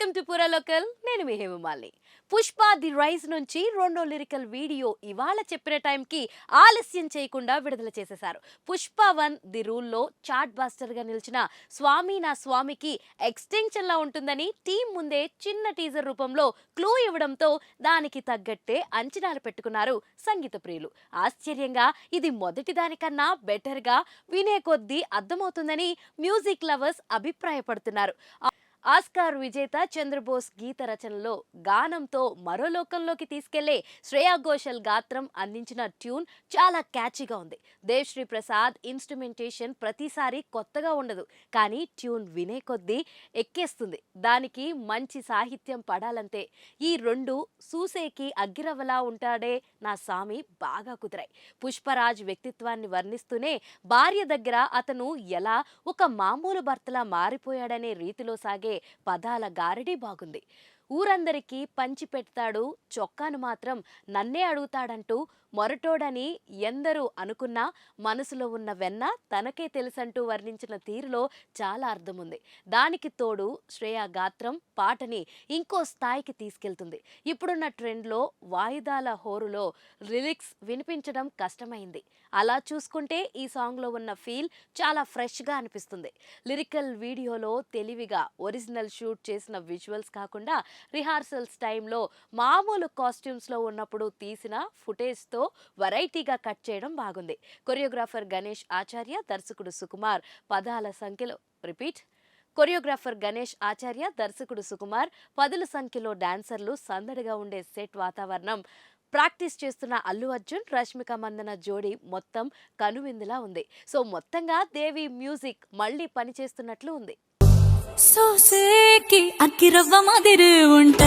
Welcome to పురా local. నేను మీ Hema Malini. Pushpa the rise నుంచి రెండో లిరికల్ వీడియో ఇవాళ చెప్పిన టైంకి ఆలస్యం చేయకుండా విడుదల చేసేశారు. పుష్ప 1 ది రూల్లో చాట్ బాస్టర్ గా నిలిచిన స్వామి నా స్వామికి ఎక్స్టెన్షన్ లా ఉంటుందని టీం ముందే చిన్న టీజర్ రూపంలో క్లూ ఇవ్వడంతో దానికి తగ్గట్టే అంచనాలు పెట్టుకున్నారు సంగీత ప్రియులు. ఆశ్చర్యంగా ఇది మొదటి దానికన్నా బెటర్ గా వినే కొద్దీ అర్థమవుతుందని మ్యూజిక్ లవర్స్ అభిప్రాయపడుతున్నారు. ఆస్కార్ విజేత చంద్రబోస్ గీత రచనలో గానంతో మరో లోకంలోకి తీసుకెళ్లే శ్రేయా ఘోషల్ గాత్రం అందించిన ట్యూన్ చాలా క్యాచీగా ఉంది. దేవ్శ్రీ ప్రసాద్ ఇన్స్ట్రుమెంటేషన్ ప్రతిసారి కొత్తగా ఉండదు, కానీ ట్యూన్ వినే కొద్దీ ఎక్కేస్తుంది. దానికి మంచి సాహిత్యం పడాలంతే. ఈ రెండు సూసేకి అగ్గిరవలా ఉంటాడే నా సామి బాగా కుదిరాయి. పుష్పరాజ్ వ్యక్తిత్వాన్ని వర్ణిస్తూనే భార్య దగ్గర అతను ఎలా ఒక మామూలు భర్తలా మారిపోయాడనే రీతిలో సాగే పదాల గారడి బాగుంది. ఊరందరికీ పంచి పెడతాడు, చొక్కాను మాత్రం నన్నే అడుగుతాడంటూ మొరటోడని ఎందరూ అనుకున్నా మనసులో ఉన్న వెన్న తనకే తెలుసంటూ వర్ణించిన తీరులో చాలా అర్థం ఉంది. దానికి తోడు శ్రేయా గాత్రం పాటని ఇంకో స్థాయికి తీసుకెళ్తుంది. ఇప్పుడున్న ట్రెండ్లో వాయిదాల హోరులో లిరిక్స్ వినిపించడం కష్టమైంది. అలా చూసుకుంటే ఈ సాంగ్లో ఉన్న ఫీల్ చాలా ఫ్రెష్గా అనిపిస్తుంది. లిరికల్ వీడియోలో తెలివిగా ఒరిజినల్ షూట్ చేసిన విజువల్స్ కాకుండా రిహార్సల్స్ టైంలో మామూలు కాస్ట్యూమ్స్లో ఉన్నప్పుడు తీసిన ఫుటేజ్తో వెరైటీగా కట్ చేయడం బాగుంది. కొరియోగ్రాఫర్ గణేష్ ఆచార్య, దర్శకుడు సుకుమార్ పదుల సంఖ్యలో డాన్సర్లు, సందడిగా ఉండే సెట్ వాతావరణం, ప్రాక్టీస్ చేస్తున్న అల్లు అర్జున్, రష్మిక మందన జోడీ మొత్తం కనువిందులా ఉంది. సో మొత్తంగా దేవి మ్యూజిక్ మళ్ళీ పనిచేస్తున్నట్లు ఉంది. సోసేకి అక్కిరవ్వ మాదిరి ఉంట